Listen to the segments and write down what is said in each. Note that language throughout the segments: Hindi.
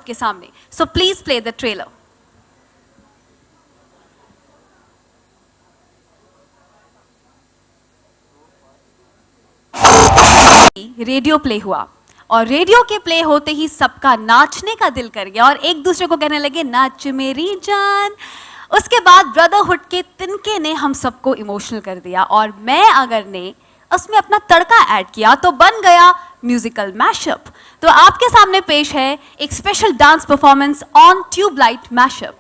सबके सामने. So please play the trailer. Radio play हुआ और रेडियो के प्ले होते ही सबका नाचने का दिल कर गया और एक दूसरे को कहने लगे नाच मेरी जान. उसके बाद ब्रदरहुड के तिनके ने हम सबको इमोशनल कर दिया और मैं अगर ने उसमें अपना तड़का ऐड किया तो बन गया म्यूजिकल मैशअप. तो आपके सामने पेश है एक special dance performance on Tubelight mashup.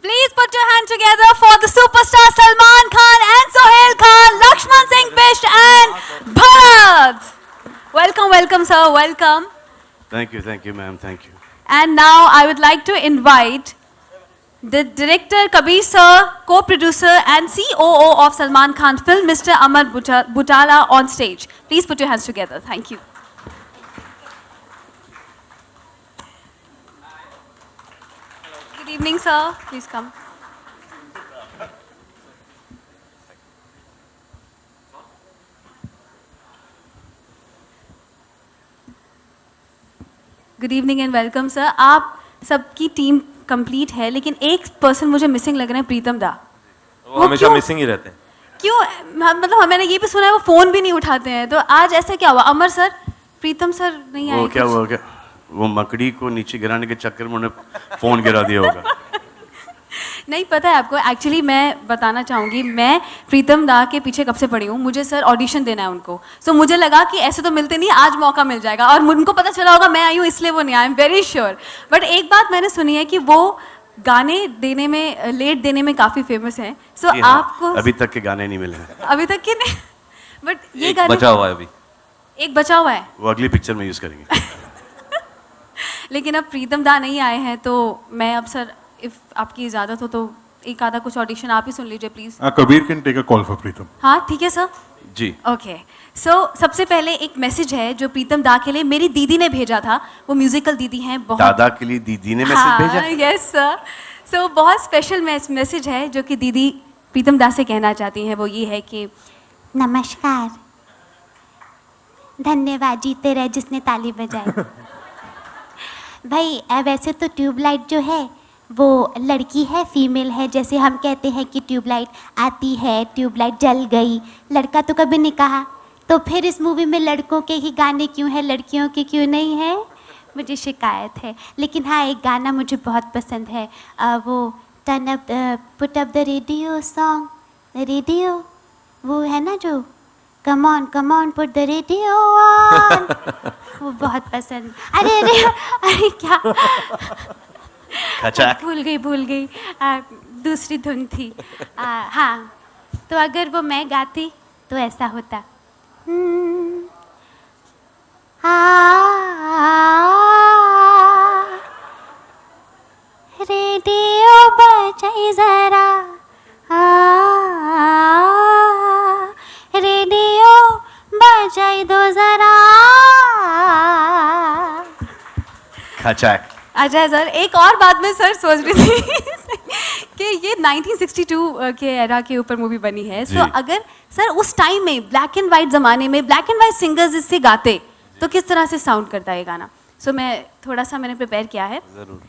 Please put your hand together for the superstar Salman Khan and Sohail Khan, Lakshman Singh Bisht and Bharat. Welcome, welcome sir, welcome. Thank you ma'am, thank you. And now I would like to invite the director Kabir sir, co-producer and COO of Salman Khan film, Mr. Amar Butala on stage. Please put your hands together. Thank you. Good evening sir, please come. Good evening and welcome sir. आप सबकी टीम कंप्लीट है लेकिन एक पर्सन मुझे मिसिंग लग रहे हैं, प्रीतम दा. वो हमेशा मिसिंग ही रहते हैं. क्यों? मतलब मैंने ये भी सुना है वो फोन भी नहीं उठाते हैं. तो आज ऐसे क्या हुआ? अमर सर, प्रीतम सर नहीं आए. वो क्या हुआ? क्या वो मकड़ी को नीचे गिराने के चक्कर में उन्हें फोन गिरा दिया होगा. नहीं पता है आपको. एक्चुअली मैं बताना चाहूँगी, मैं प्रीतम दा के पीछे कब से पड़ी हूँ. मुझे सर ऑडिशन देना है उनको. सो मुझे लगा कि ऐसे तो मिलते नहीं, आज मौका मिल जाएगा. और उनको पता चला होगा मैं आई हूँ इसलिए वो नहीं आए. I am very sure. But एक बात मैंने सुनी है कि वो गाने देने में, लेट देने में काफ़ी फेमस हैं. सो आपको अभी तक के गाने नहीं मिले हैं. अभी तक के नहीं. बट ये एक गाने बचा हुआ है अभी. एक बचा हुआ है, वो अगली पिक्चर में यूज करेंगे. लेकिन अब प्रीतम दा नहीं आए हैं तो मैं अब सर, इफ आपकी इजाज़त हो तो एक आधा कुछ ऑडिशन आप ही सुन लीजिए please. Kabir can take a call for Pritam. हाँ ठीक है सर. जी ओके. सो सबसे पहले एक मैसेज है जो प्रीतम दा के लिए मेरी दीदी ने भेजा था. वो म्यूजिकल दीदी हैं बहुत. दादा के लिए दीदी ने मैसेज भेजा. Yes sir. सो बहुत स्पेशल मैसेज है जो कि दीदी प्रीतम दा से कहना चाहती हैं. वो ये है कि नमस्कार, धन्यवाद, जीते रहे जिसने ताली बजाई. भाई वैसे तो ट्यूबलाइट जो है वो लड़की है, फीमेल है. जैसे हम कहते हैं कि ट्यूबलाइट आती है, ट्यूबलाइट जल गई. लड़का तो कभी नहीं कहा. तो फिर इस मूवी में लड़कों के ही गाने क्यों हैं, लड़कियों के क्यों नहीं है? मुझे शिकायत है. लेकिन हाँ, एक गाना मुझे बहुत पसंद है. वो turn up, put up the radio song, radio वो है ना जो come on put the radio on. वो बहुत पसंद. अरे क्या भूल गई. दूसरी धुन थी. हाँ, तो अगर वो मैं गाती तो ऐसा होता. रेडियो बजाई जरा, रेडियो बजाई दो जरा. खचाक. अच्छा सर, एक और बात मैं सर सोच रही थी कि ये 1962 के एरा के ऊपर मूवी बनी है. सो अगर सर उस टाइम में ब्लैक एंड वाइट ज़माने में ब्लैक एंड वाइट सिंगर्स इससे गाते तो किस तरह से साउंड करता है ये गाना? सो मैं थोड़ा सा मैंने प्रिपेयर किया है. जरूर.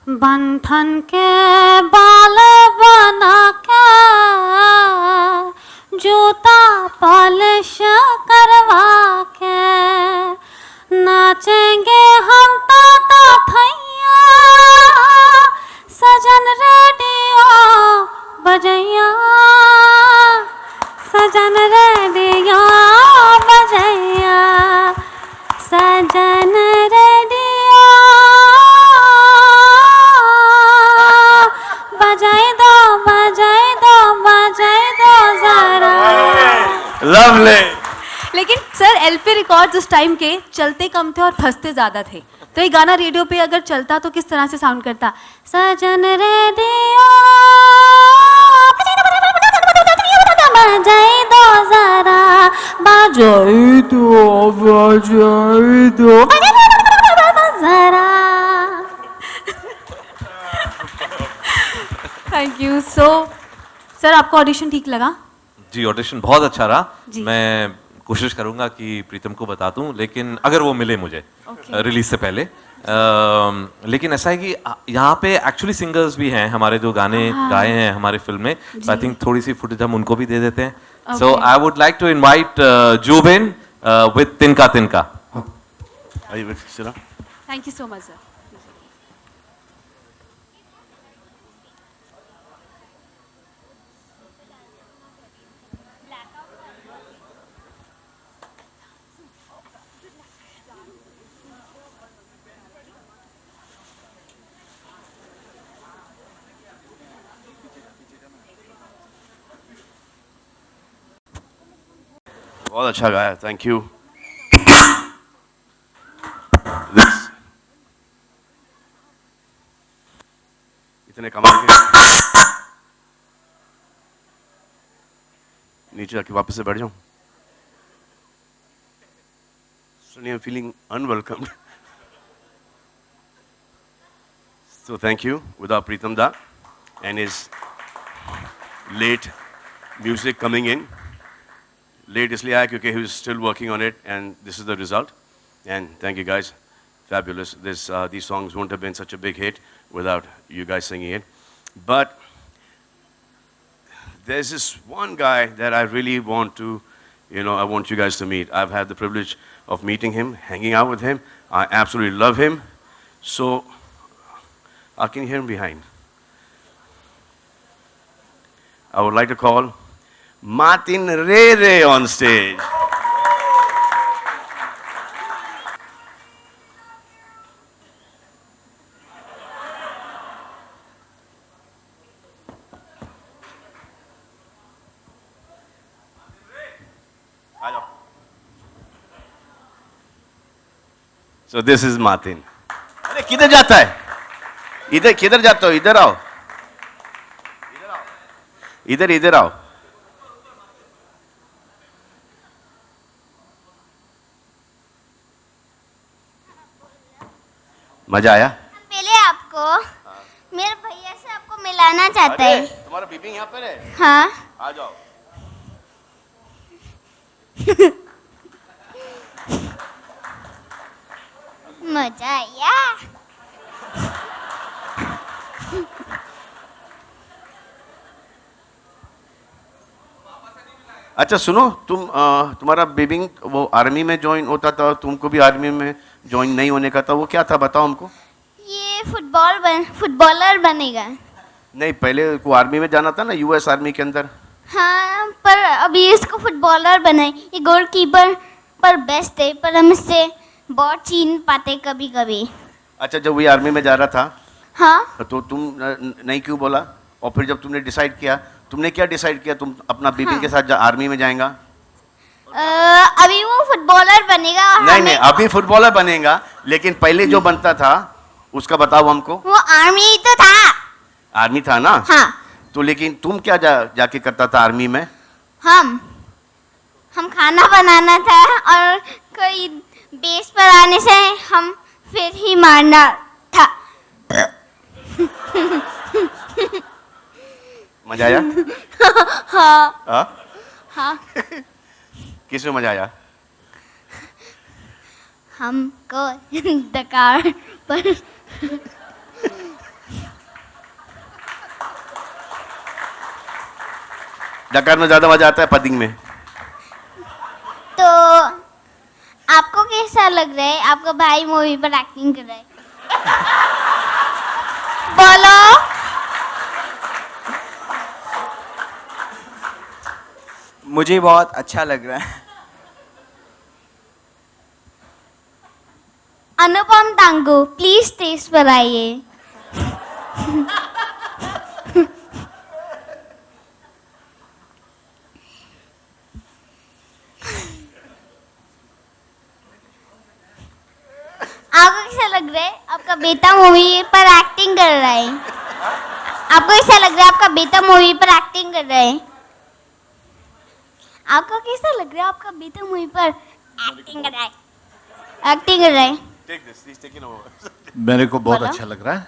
बंधन के बाल बना के, जूता पॉलिश करवा के, नाचेंगे हम ताता थैया, सजन रेडियो बजैया, सजन रेडियो बजैया, सजन रेडियो बजाई दो, बजाई दो, बजाई दो जरा. लवली. लेकिन सर एलपी रिकॉर्ड्स उस टाइम के चलते कम थे और फंसते ज़्यादा थे. तो ये गाना रेडियो पे अगर चलता तो किस तरह से साउंड करता? सजन रेडियो बजाई दो जरा, बजाई दो, बजाई दो जरा. सो सर आपको ऑडिशन ठीक लगा? जी ऑडिशन बहुत अच्छा रहा। जी। मैं कोशिश करूंगा कि प्रीतम को बता दूं, लेकिन अगर वो मिले मुझे रिलीज से पहले। लेकिन ऐसा है कि यहाँ पे एक्चुअली सिंगर्स भी हैं हमारे जो गाने गाए हैं हमारे फिल्म में। आई थिंक थोड़ी सी फुटेज हम उनको भी दे देते हैं। So I would like to invite Zubin with Tinka Tinka. आइए सिरा। Thank you so much sir. बहुत अच्छा गाया, थैंक यू। इतने कमाल के नीचे जाके वापस से बैठ जाऊं। Suddenly I'm feeling unwelcomed. So thank you, without Pritam Da and his late music coming in. Late इसलिए आया क्योंकि he was still working on it, and this is the result. And thank you guys, fabulous. These songs wouldn't have been such a big hit without you guys singing it. But there's this one guy that I really want to, I want you guys to meet. I've had the privilege of meeting him, hanging out with him. I absolutely love him. So, I can hear him behind. I would like to call Martin Rere on stage. So this is Martin. अरे किधर जाता है? इधर किधर जाता हो? इधर आओ. इधर आओ. मजा आया? पहले आपको मेरे भैया से आपको मिलाना चाहते हैं। तुम्हारा बीबी यहाँ पर है? हाँ। आ जाओ। मजा आया। अच्छा सुनो, तुम्हारा बेबिंग वो आर्मी में ज्वाइन होता था, तुमको भी आर्मी में ज्वाइन नहीं होने का था, वो क्या था बताओ हमको। ये फुटबॉलर बनेगा। नहीं, पहले को आर्मी में जाना था ना, यूएस आर्मी के अंदर। हाँ, पर अभी इसको फुटबॉलर बनाए। ये गोलकीपर पर बेस्ट है, पर हम इससे बहुत छीन पाते कभी कभी। अच्छा, जब वो आर्मी में जा रहा था, हाँ, तो तुम नहीं क्यों बोला? और फिर जब तुमने डिसाइड किया, तुमने क्या डिसाइड किया? तुम अपना बेबी के साथ आर्मी में जाएगा? अभी वो फुटबॉलर बनेगा। नहीं, अभी फुटबॉलर बनेगा, लेकिन पहले जो बनता था उसका बताओ हमको। वो आर्मी तो था। आर्मी था ना? हाँ। तो लेकिन तुम क्या जाके करता था आर्मी में? हम खाना बनाना था, और कोई बेस पर आने से हम फिर ही मारना था। मजा आया? हाँ। हाँ? किसमें मजा आया? हमको डकार पर। डकार में ज्यादा मजा आता है पदिंग में? तो आपको कैसा लग रहा है? आपका भाई मूवी पर एक्टिंग कर रहा है। बोलो। मुझे बहुत अच्छा लग रहा है। अनुपम तांगू, प्लीज स्टेज पर आइए। आपको कैसा लग रहा है? आपका बेटा मूवी पर एक्टिंग कर रहा है। आपको कैसा लग रहा है? आपका बेटा मूवी पर एक्टिंग कर रहा है। आपको कैसा लग रहा है? आपका बेटा मूवी पर एक्टिंग कर रहा है। एक्टिंग कर रहा है। मेरे को बहुत बोलो। अच्छा लग रहा है।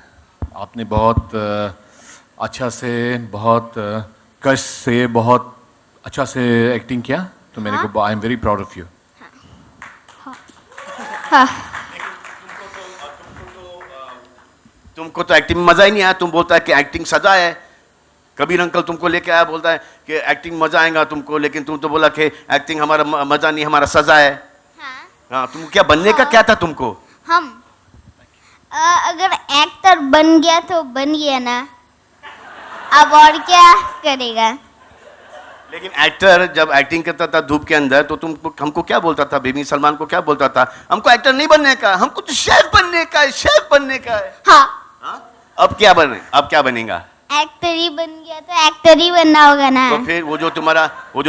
आपने बहुत अच्छा से बहुत कष्ट से बहुत अच्छा से एक्टिंग किया तो मेरे को I am very proud of you. तुमको तो एक्टिंग में मजा ही नहीं आया, तुम बोलता है कि एक्टिंग सजा है। कबीर अंकल तुमको लेके आया, बोलता है कि एक्टिंग मजा आएगा तुमको, लेकिन तुम तो बोला कि एक्टिंग हमारा मजा नहीं, हमारा सजा है। हाँ हाँ, तुम क्या बनने का क्या था तुमको? हम अगर एक्टर बन गया तो बन गया ना, अब और क्या करेगा। लेकिन एक्टर जब एक्टिंग करता था धूप के अंदर तो तुम हमको क्या बोलता था? बेबी सलमान को क्या बोलता था? हमको एक्टर नहीं बनने का, हमको तो शेफ बनने का है, शेफ बनने का है। हाँ, हाँ? अब क्या क्या बनेगा? एक्टर ही बन गया तो एक्टर ही बनना होगा ना। तो फिर वो जो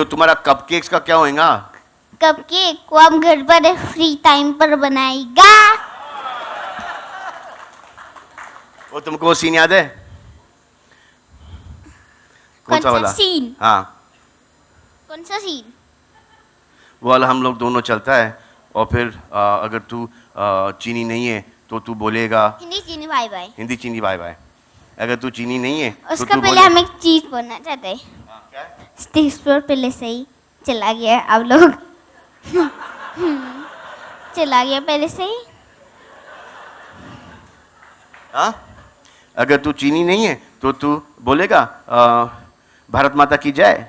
तुम्हारा कपकेक्स का क्या होएगा? कपकेक को हम घर पर फ्री टाइम पर बनाएगा। वो तुमको वो सीन याद है? कौन सा वाला सीन? हाँ, कौन सा सीन? वो वाला हम लोग दोनों चलता है और फिर अगर तू चीनी नहीं है तो तू बोलेगा हिंदी चीनी बाय बाय। हिंदी चीनी बाय बाय। अगर तू चीनी नहीं है तो उसका तू पहले हम एक चीज बोलना चाहते हैं। स्टेज पर पहले से ही चला गया, अब लोग चला गया पहले से ही। हाँ? अगर तू चीनी नहीं है तो तू बोलेगा भारत माता की जय।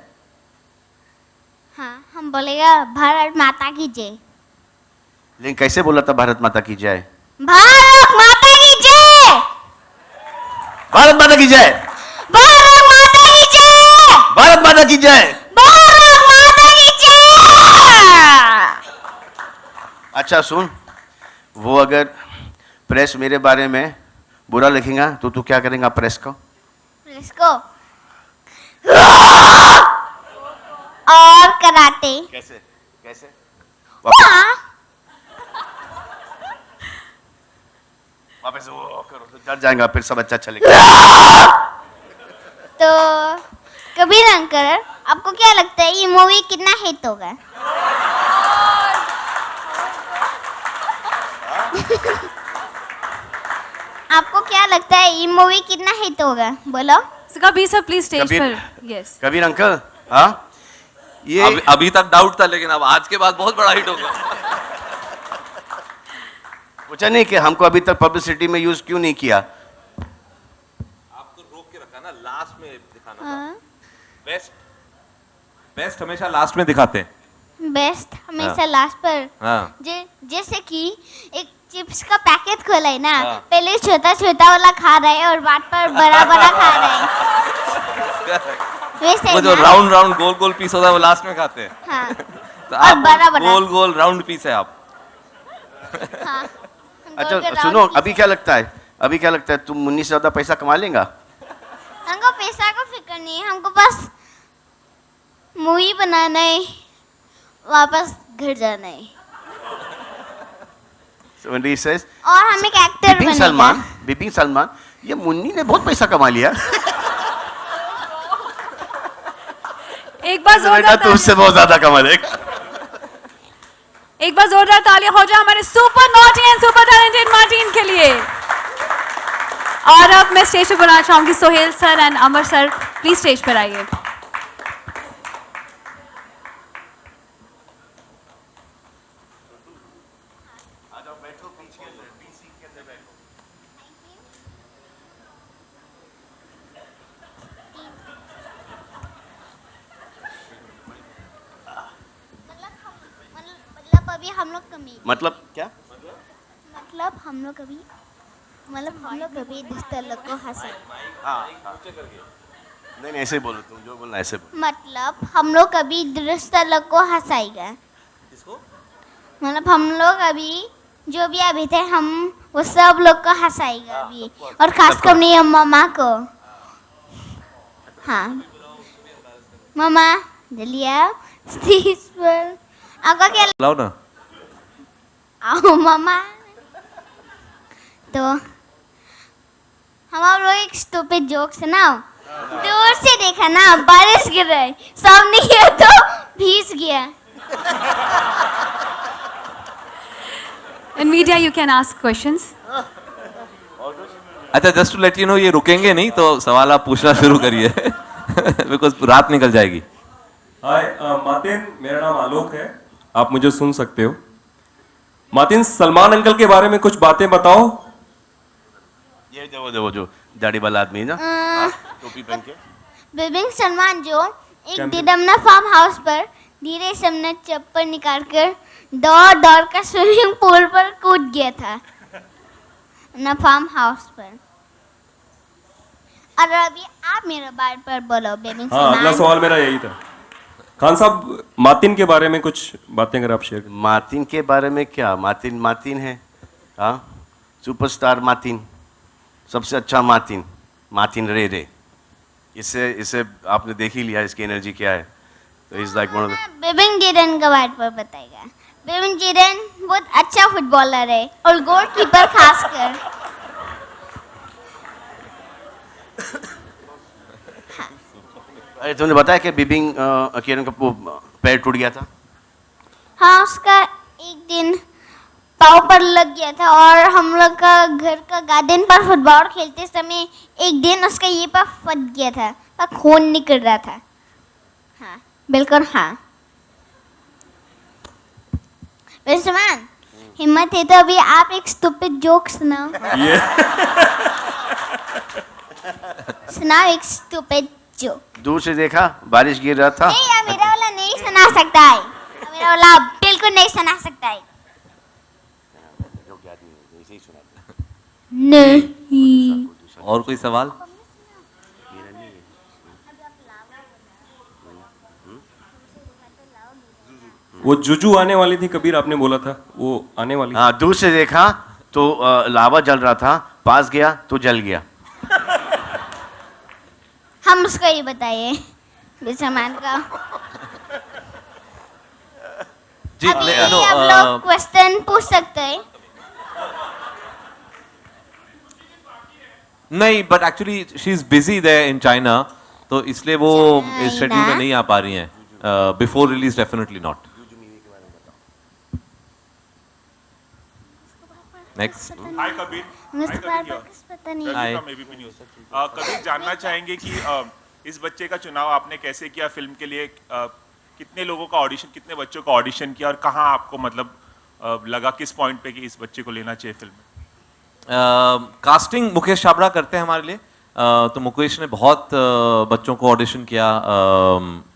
हाँ, हम बोलेगा भारत माता की जय। लेकिन कैसे बोला था भारत माता की जय? भारत माता की जय। भारत माता की जय। भारत माता की जय। भारत माता की जय। भारत माता की जय। अच्छा सुन, वो अगर प्रेस मेरे बारे में बुरा लिखेगा तो तू क्या करेगा प्रेस को? इसको और कराटे। कैसे कैसे? हाँ, वापस वो करो तो डर जाएगा, फिर सब अच्छा चलेगा। तो कबीर अंकल, आपको क्या लगता है ये मूवी कितना हिट होगा? आपको क्या लगता है ये मूवी कितना हिट होगा? बोलो। So, Kabir sir please stage Kabir- पर। यस कबीर अंकल, हाँ ये अभी तक डाउट था, लेकिन अब आज के बाद बहुत बड़ा हिट होगा। पूछा नहीं कि हमको अभी तक पब्लिसिटी में यूज क्यों नहीं किया? आपको रोक के रखा ना, लास्ट में दिखाना। हाँ, बेस्ट हमेशा लास्ट में दिखाते हैं। बेस्ट हमेशा लास्ट पर। हाँ। जैसे कि एक चिप्स का पैकेट खोला है ना, हाँ। पहले छोटा छोटा वाला खा रहा है और बाद पर बड़ा बड़ा खा रहा है। वैसे वो जो ना? राउंड राउंड गोल गोल पीस होता है वो लास्ट में खाते हैं। हाँ, तो और आप बड़ा बड़ा। गोल गोल राउंड पीस है आप। हाँ। अच्छा गोल-गोल सुनो, राउंड अभी क्या लगता है? अभी क्या लगता है तुम मुन्नी से ज्यादा पैसा कमा लेगा? हमको पैसा का फिक्र नहीं है, हमको बस मूवी बनाना है, वापस घर जाना है So when he says, और हम एक एक्टर बनेगा। बिपिन सलमान, ये मुन्नी ने बहुत पैसा कमा लिया। एक बार बेटा जोरदार तू उससे बहुत ज्यादा कमा लेगा। एक बार जोरदार तालियां हो जाए हमारे super naughty and super talented Martin के लिए। और अब मैं स्टेज पे बुलाना चाहूंगी Sohail sir and Amar sir, please stage पर आइए। मतलब अभी हम लोग कमी मतलब क्या? मतलब हम लोग कभी दोस्त लोग को हंसाए। नहीं नहीं ऐसे बोलो, तुम जो बोलना ऐसे बोलो। मतलब हम लोग कभी दोस्त लोग को हंसाएगा। मतलब हम लोग अभी जो भी अभी थे हम वो सब लोग को हंसाएगा अभी, और खासकर अपनी मम्मा को। हाँ मम्मा जल्दी आओ स्टेज पर। आपका क्या लाओ ना। आओ मम्मा। तो हम आप लोग एक स्टूपिड जोक सुनाओ। दूर से देखा ना बारिश गिर रहा है, सामने गया तो भीग गया। In media you can ask questions. अच्छा, just to let you know, ये रुकेंगे नहीं, तो सवाल आप पूछना शुरू करिए बिकॉज रात निकल जाएगी. हाय मातिन, मेरा नाम आलोक है, आप मुझे सुन सकते हो. मातिन, सलमान अंकल के बारे में कुछ बातें बताओ. ये वो जो दाढ़ी वाला आदमी है ना, हाँ, टोपी पहन के. बिबिन सलमान जो एक दिन अपना फार्म हाउस पर धीरे से अपना चप्पल निकाल कर दौड़ दौड़ कर स्विमिंग पूल पर कूद गया था अपना फार्म हाउस पर. और अभी आप मेरे बारे पर बोलो बिबिन हाँ, अगला सलमान. सवाल मेरा यही था. खान साहब, मातिन के बारे में कुछ बातें अगर आप शेयर करें. मार्टिन के बारे में क्या, मार्टिन मार्टिन है, हाँ, सुपरस्टार मार्टिन, सबसे अच्छा मार्टिन, मार्टिन रे रे. इसे आपने देख ही लिया, इसकी एनर्जी क्या है. तो is like one of the. बिबिन जिरन के बारे पर बताएगा. बिबिन जिरन बहुत अच्छा फुटबॉलर है और गोलकीपर खासकर. अरे तुमने बताया कि बिबिंग किरण का पैर टूट गया था. हाँ, उसका एक दिन पाँव पर लग गया था और हम लोग का घर का गार्डन पर फुटबॉल खेलते समय एक दिन उसका ये पर फट गया था, पर खून निकल रहा था. हाँ, बिल्कुल हाँ. विश्वान, हिम्मत है तो अभी आप एक स्टूपिड जोक सुनाओ. ये सुनाओ एक स्टूपिड जोक. दूर से देखा बारिश गिर रहा था. नहीं, यार मेरा वाला नहीं सुना सकता है. मेरा वाला बिल्कुल नहीं सुना सकता है. नहीं. और कोई सवाल? वो जुजू आने वाली थी कबीर, आपने बोला था वो आने वाली. हाँ, दूर से देखा तो लावा जल रहा था, पास गया तो जल गया. हम उसको ये बताइए विश्वमान का. जी, अभी आप लोग क्वेश्चन पूछ सकते हैं. नहीं, but actually she is busy there in China, तो इसलिए वो इस शेड्यूल में नहीं आ पा रही हैं. Before release definitely not. Next. Hi Kabir. मुझे पता नहीं. हाय. ABP news. कबीर, जानना चाहेंगे कि इस बच्चे का चुनाव आपने कैसे किया फिल्म के लिए. कितने लोगों का ऑडिशन, कितने बच्चों का ऑडिशन किया और कहाँ आपको मतलब लगा किस पॉइंट पे कि इस बच्चे को लेना चाहिए फिल्म में. कास्टिंग मुकेश छाबड़ा करते हैं हमारे लिए. तो मुकेश ने बहुत बच्चों को ऑडिशन किया.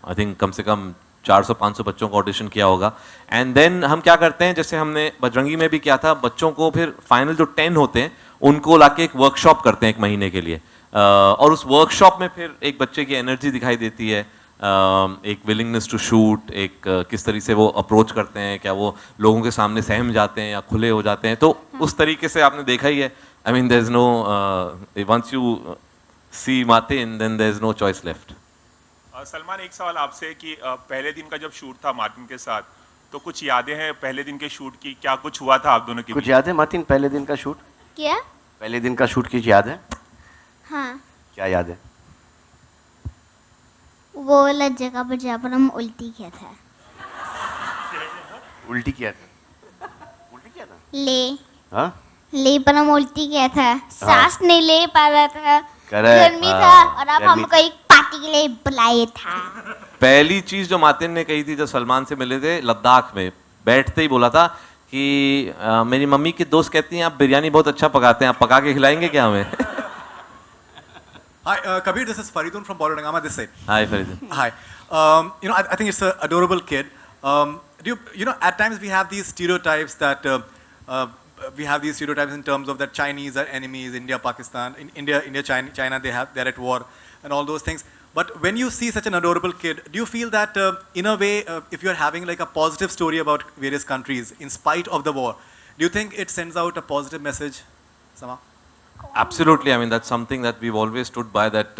आई थिंक कम से कम 400-500 बच्चों को ऑडिशन किया होगा. एंड देन हम क्या करते हैं, जैसे हमने बजरंगी में भी किया था, बच्चों को फिर फाइनल जो 10 होते हैं उनको लाके एक वर्कशॉप करते हैं 1 महीने के लिए. और उस वर्कशॉप में फिर एक बच्चे की एनर्जी दिखाई देती है, एक विलिंगनेस टू शूट, एक किस तरीके से वो अप्रोच करते हैं, क्या वो लोगों के सामने सहम जाते हैं या खुले हो जाते हैं. तो उस तरीके से आपने देखा ही है. I mean there is no, once you see Martin then there is no choice left. Salman, एक सवाल आपसे कि पहले दिन का जब शूट था मार्टिन के साथ, तो कुछ यादें हैं पहले दिन के शूट की, क्या कुछ हुआ था आप दोनों के कुछ बीच? याद है मार्टिन, पहले दिन का शूट? क्या? पहले दिन का शूट की याद है? हाँ, क्या याद है? वो वाला जगह पर जहाँ पर हम उल्टी किया था. उल्टी किया था? उल्टी किया था? ले हाँ, ले पर हम उल्टी किया था. सांस नहीं ले पा रहा था. Correct, गर्मी था हाँ, और अब गर्मी हमको एक पार्टी के लिए बुलाया था. पहली चीज जो मार्टिन ने कही थी जब सलमान से मिले थे लद्दाख में, बैठते ही बोला था कि मेरी मम्मी की दोस्त कहती हैं आप बिरयानी बहुत अच्छा पकाते हैं, आप पका के खिलाएंगे क्या हमें? Hi, Kabir, this is Faridun from Borodangama this side. Hi फरीदन. Hi. I think it's an adorable kid. At times we have these stereotypes that we have these stereotypes in terms of that Chinese are enemies, India, Pakistan, India, China, they're at war and all those things. But when you see such an adorable kid, do you feel that in a way, if you're having like a positive story about various countries in spite of the war, do you think it sends out a positive message somehow? Absolutely. I mean, that's something that we've always stood by, that,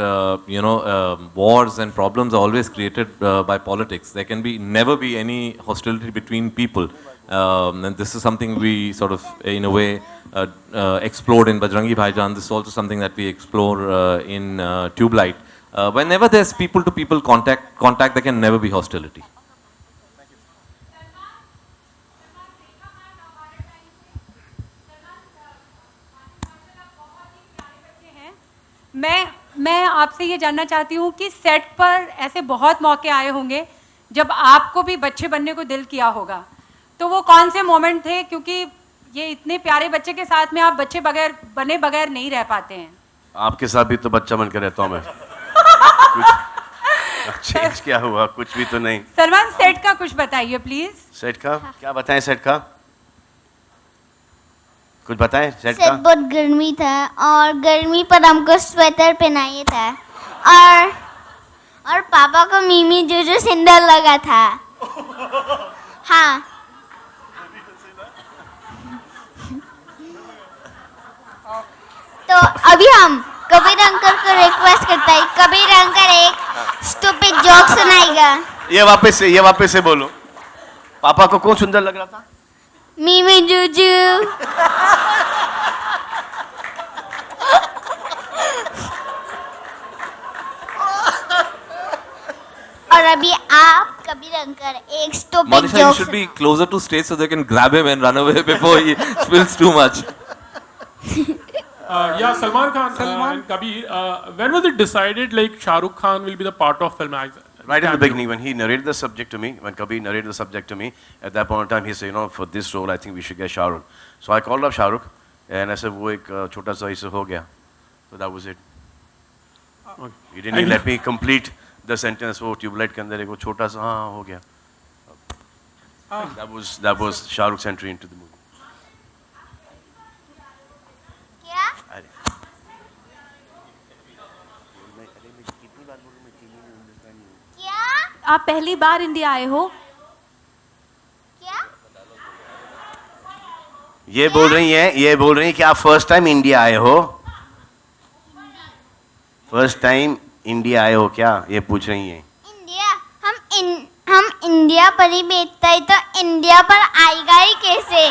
wars and problems are always created by politics. There can never be any hostility between people. And this is something we sort of, in a way, explored in Bajrangi Bhaijaan. This is also something that we explore in Tube Light. Whenever there's people-to-people contact, there can never be hostility. मैं आपसे ये जानना चाहती हूँ कि सेट पर ऐसे बहुत मौके आए होंगे जब आपको भी बच्चे बनने को दिल किया होगा, तो वो कौन से मोमेंट थे? क्योंकि ये इतने प्यारे बच्चे के साथ में आप बच्चे बने बगैर नहीं रह पाते हैं। आपके साथ भी तो बच्चा बन कर रहता हूँ मैं। कुछ चेंज क्या हुआ? कुछ भी तो नहीं। सलमान, सेट का कुछ बताइए प्लीज। सेट का क्या बताएं? सेट का कुछ बताएं। सेट सेट का बहुत गर्मी था और गर्मी पर हमको स्वेटर पहनाया था और पापा को मिमी जो सैंडल लगा था। हाँ, तो अभी हम कबीर अंकल को रिक्वेस्ट करता है, कबीर अंकल एक स्टूपिड जोक सुनाएगा। ये वापस से बोलो। पापा को कौन सुंदर लग रहा था? मिमी जूजू। और अभी आप कबीर अंकल एक stupid Monisha, you joke should be closer to stage so they can grab him and run away before he spills too much. Yeah, Salman Khan and Kabir. When was it decided like Shah Rukh Khan will be the part of film? Right in the beginning, when he narrated the subject to me, when Kabir narrated the subject to me, at that point in time, he said, for this role, I think we should get Shah Rukh. So I called up Shah Rukh, and I said, वो एक छोटा सा इससे हो गया. So that was it. He didn't even let me complete the sentence. वो ट्यूबलाइट के अंदर एक वो छोटा सा हाँ हो गया. That was Shah Rukh's entry into the movie. क्या? क्या? आप पहली बार इंडिया आए हो? क्या? ये बोल रही हैं कि आप फर्स्ट टाइम इंडिया आए हो? फर्स्ट टाइम इंडिया आए हो क्या? ये पूछ रही हैं. इंडिया हम इंडिया पर ही बेचता है तो इंडिया पर आएगा ही कैसे?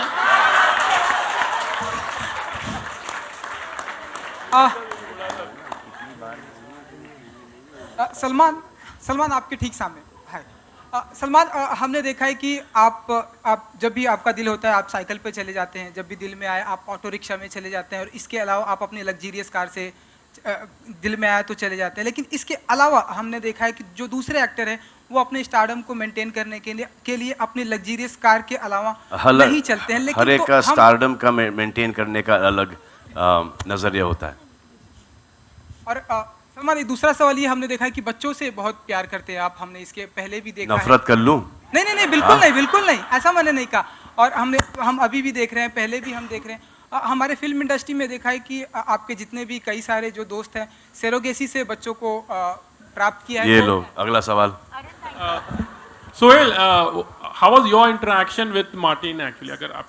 सलमान आपके ठीक सामने है। सलमान, हमने देखा है कि आप जब भी आपका दिल होता है आप साइकिल पे चले जाते हैं, जब भी दिल में आए आप ऑटो रिक्शा में चले जाते हैं, और इसके अलावा आप अपनी लग्जीरियस कार से दिल में आया तो चले जाते हैं। लेकिन इसके अलावा हमने देखा है कि जो दूसरे एक्टर हैं वो अपने स्टारडम को मेंटेन करने के लिए अपनी लग्जीरियस कार के अलावा नहीं चलते हैं। लेकिन हर एक का स्टारडम का मेंटेन करने का अलग नजरिया होता है। और सलमान, एक दूसरा सवाल ये हमने देखा है कि बच्चों से बहुत प्यार करते हैं आप, हमने इसके पहले भी देखा नफरत कर लूं? नहीं, बिल्कुल नहीं, ऐसा मैंने नहीं कहा। और हम अभी भी देख रहे हैं, पहले भी हम देख रहे हैं, हमारे फिल्म इंडस्ट्री में देखा है कि आपके जितने भी कई सारे जो दोस्त हैं सेरोगेसी से बच्चों को प्राप्त किया है। ये लो अगला सवाल। Sohail, how was your interaction with Martin actually? अगर आप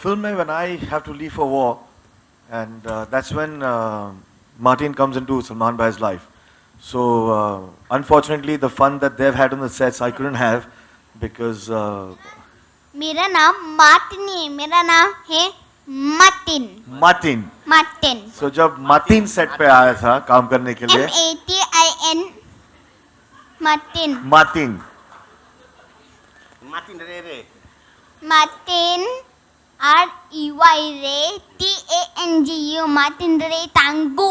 film में when I have to leave for war, and that's when Martin comes into Salman Bhai's life. So unfortunately, the fun that they've had on the sets, I couldn't have because. मेरा नाम मार्टिन नहीं है, मेरा नाम है मार्टिन। So जब मार्टिन सेट पे आया था काम करने के लिए, MATIN मार्टिन REY रे TANGU मार्टिन रे तांगू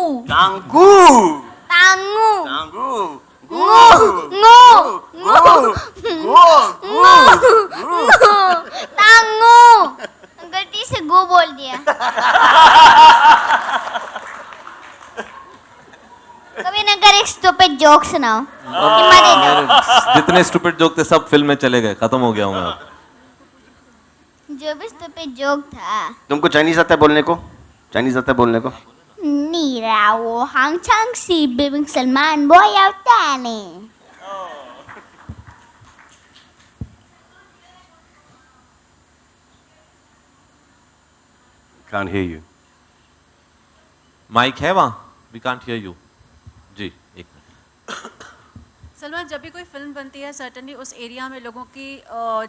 गलती से गो बोल दिया। कभी ना कर एक स्टूपिड जोक सुनाओ। जितने स्टूपिड जोक थे सब फिल्म में चले गए, खत्म हो गया हूँ मैं। जो भी स्टूपिड जोक था। तुमको चाइनीज आता है बोलने को? चाइनीज आता है बोलने को? नीरा वो हांग चांग सी बेबिंग सलमान बॉय आता है नहीं। Can't hear you. माइक है वहाँ? We can't hear you. जी, एक मिनट। सलमान, जब भी कोई फिल्म बनती है सर्टनली उस एरिया में लोगों की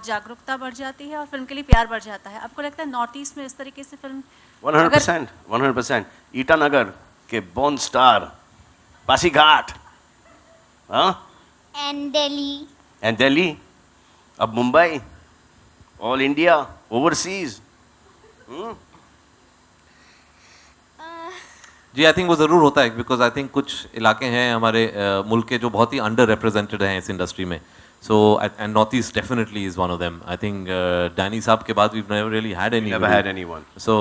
जागरूकता बढ़ जाती है और फिल्म के लिए प्यार बढ़ जाता है। आपको लगता है नॉर्थ ईस्ट में इस तरीके से फिल्म 100%। ईटानगर के born star, Pasighat, and Delhi, अब मुंबई, ऑल इंडिया, ओवरसीज। जी आई थिंक वो ज़रूर होता है बिकॉज आई थिंक कुछ इलाके हैं हमारे मुल्क के जो बहुत ही अंडर रिप्रेजेंटेड हैं इस इंडस्ट्री में so and north east definitely is one of them I think Danny sahab के बाद we never really had any Never had anyone. so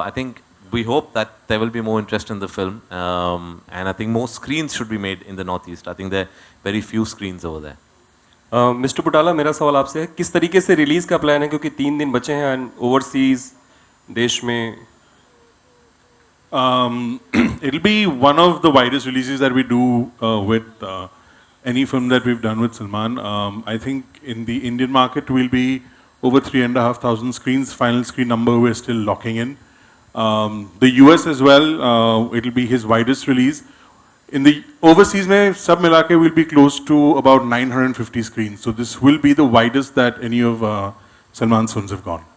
I think we hope that there will be more interest in the film and I think more screens should be made in the northeast I think there are very few screens over there mister Putala मेरा सवाल आपसे है किस तरीके से रिलीज का प्लान है क्योंकि 3 दिन बचे हैं ओवरसीज देश में It'll be one of the widest releases that we do with any film that we've done with Salman. I think in the Indian market we'll be over 3,500 screens. Final screen number we're still locking in. The US as well, it'll be his widest release. In the overseas, mein, sab mila ke will be close to about 950 screens. So this will be the widest that any of Salman's films have gone.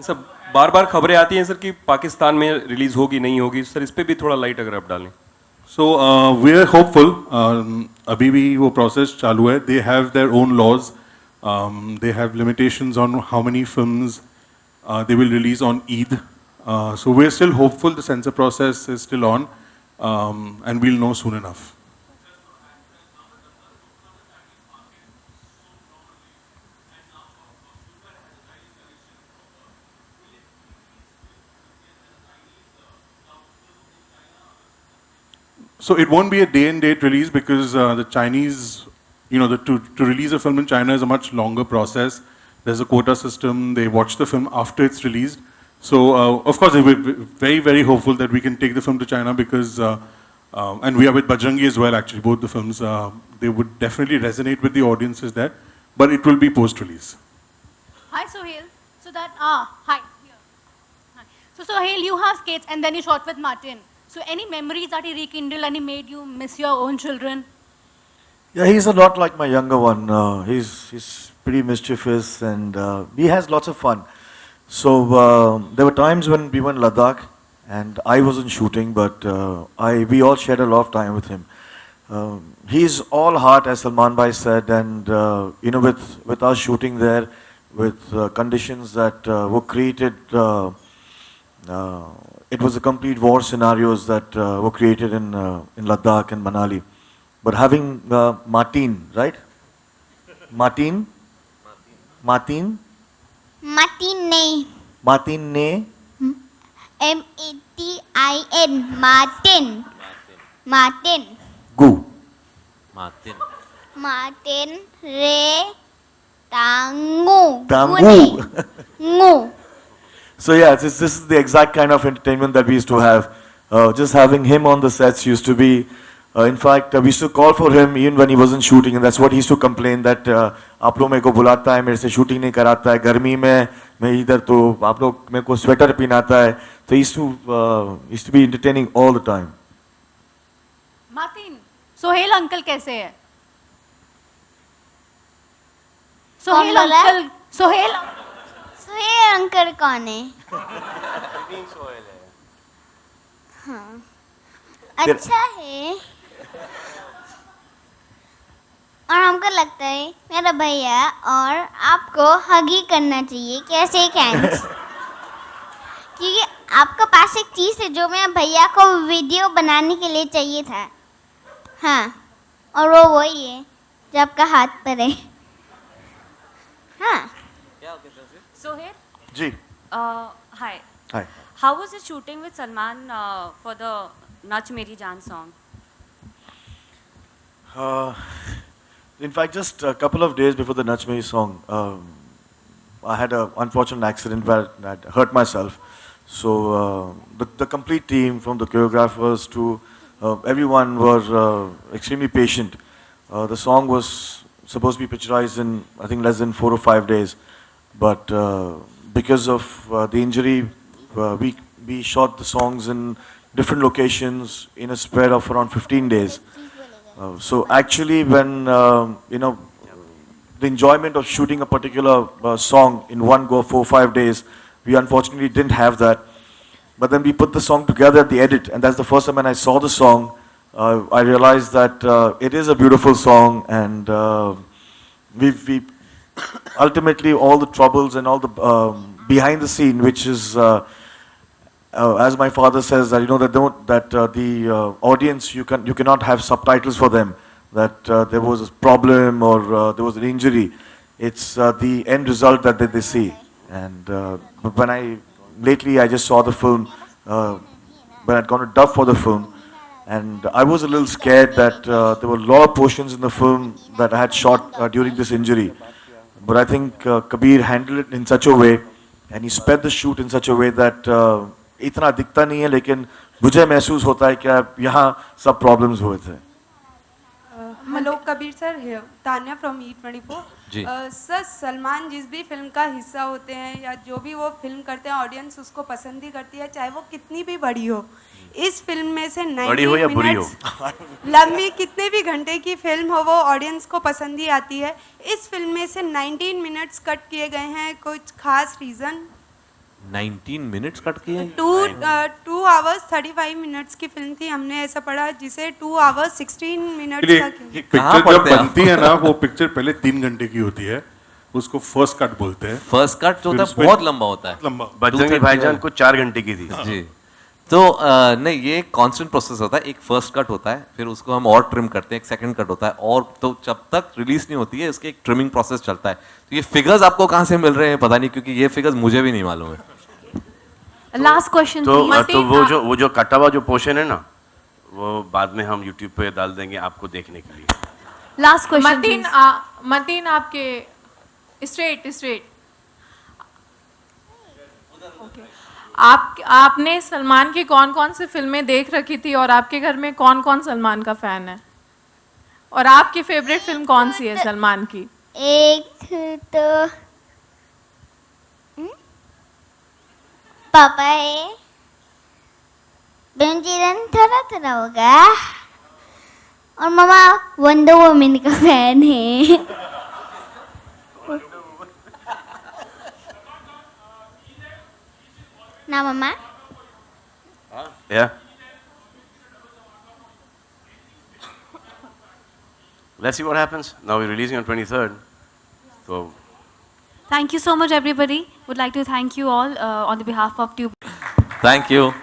Sir बार बार खबरें आती हैं सर कि पाकिस्तान में रिलीज होगी नहीं होगी सर इस पे भी थोड़ा लाइट अगर आप डालें So we're hopeful. अभी भी वो process चालू है. They have their own laws. They have limitations on how many films they will release on Eid. So we're still hopeful. The censor process is still on, and we'll know soon enough. So it won't be a day and date release because the Chinese, to release a film in China is a much longer process. There's a quota system. They watch the film after it's released. So of course, we're very, very hopeful that we can take the film to China because, and we are with Bajrangi as well. Actually, both the films they would definitely resonate with the audiences there, but it will be post-release. Hi, Sohail. So that hi. Here. Hi. So Sohail, you have kids, and then you shot with Martin. So any memories that he rekindled and he made you miss your own children? Yeah, he's a lot like my younger one. He's pretty mischievous and he has lots of fun. So there were times when we went Ladakh and I wasn't shooting, but we all shared a lot of time with him. He's all heart, as Salman Bhai said, and with us shooting there, with conditions that were created. It was a complete war scenarios that were created in Ladakh and Manali. But having Martin, right? Martin? Martin ne. Martin ne. M-A-T-I-N. Martin. Martin. Gu. Martin Martin Re Tangu. Tangu. Ngu. So yeah, this is the exact kind of entertainment that we used to have. Just having him on the sets used to be, in fact, we used to call for him even when he wasn't shooting, and that's what he used to complain that आप लोग मेरे को बुलाता है, मेरे से shooting नहीं कराता है, गर्मी में मैं इधर तो आप लोग मेरे को sweater पहनाता है, so he used to be entertaining all the time. Martin, Sohail uncle कैसे है? Sohail uncle, Sohail अंकल कौन है? हाँ, अच्छा है और हमको लगता है मेरा भैया और आपको हग ही करना चाहिए कैसे हैंड्स क्योंकि आपके पास एक चीज़ है जो मैं भैया को वीडियो बनाने के लिए चाहिए था हाँ और वो वही है जो आपका हाथ पर है हाँ Sohail? Ji. Hi. Hi. How was it shooting with Salman for the Nach Meri Jaan song? In fact, just a couple of days before the Nach Meri song, I had an unfortunate accident where I hurt myself. So the complete team, from the choreographers to everyone, were extremely patient. The song was supposed to be picturized in, I think, less than 4 or 5 days. But because of the injury, we shot the songs in different locations in a spread of around 15 days. So actually, when the enjoyment of shooting a particular song in one go 4 or 5 days, we unfortunately didn't have that. But then we put the song together at the edit, and that's the first time when I saw the song, I realized that it is a beautiful song, and we ultimately all the troubles and all the behind the scene, which is as my father says, that the audience, you cannot have subtitles for them, that there was a problem or there was an injury. It's the end result that they see. And lately I just saw the film, when I'd gone to dub for the film, and I was a little scared that there were a lot of portions in the film that I had shot during this injury. But I think Kabir handled it in such a way, and he sped the shoot in such a way that इतना दिखता नहीं है, लेकिन मुझे महसूस होता है कि यहाँ सब प्रॉब्लम्स हुए थे. Hello Kabir sir, Tanya from E24. Sir, Salman जिस भी फिल्म का हिस्सा होते हैं या जो भी वो फिल्म करते हैं, ऑडियंस उसको पसंद ही करती है, चाहे वो कितनी भी बड़ी हो. इस फिल्म में से 90 मिनट्स लंबी, कितने भी घंटे की फिल्म हो, वो ऑडियंस को पसंद ही आती है. इस फिल्म में से 19 मिनट्स कट किए गए हैं, कुछ खास रीज़न? 19 मिनट्स कट किए हैं. 2 hours 35 मिनट्स की फिल्म थी, हमने ऐसा पढ़ा, जिसे 2 hours 16 मिनट्स का पिक्चर जब बनती है ना, वो पिक्चर पहले 3 घंटे की होती है, उसको फर्स्ट कट बोलते हैं. फर्स्ट कट जो होता है बहुत लंबा होता है. बजरंगी भाईजान को 4 घंटे की थी. जी. तो नहीं, ये कांस्टेंट प्रोसेस होता है. एक फर्स्ट कट होता है, फिर उसको हम और ट्रिम करते हैं, एक सेकंड कट होता है, और तो जब तक रिलीज नहीं होती है उसके एक ट्रिमिंग प्रोसेस चलता है. तो ये फिगर्स आपको कहाँ से मिल रहे हैं पता नहीं, क्योंकि ये फिगर्स मुझे भी नहीं मालूम है. Last question. तो वो जो कटा हुआ जो पोर्शन है ना, वो बाद में हम YouTube पे डाल देंगे आपको देखने के लिए. Last question. मतीन, आपके स्ट्रेट आपने सलमान की कौन कौन सी फिल्में देख रखी थी, और आपके घर में कौन कौन सलमान का फैन है, और आपकी फेवरेट फिल्म कौन सी है सलमान की? एक तो पापा है, बेंजीरन थोड़ा होगा, और मामा वंडर वुमन का फैन है. ना मामा? Yeah. Let's see what happens. Now we're releasing on 23rd. So Thank you so much, everybody. Would like to thank you all on the behalf of Tube. Thank you.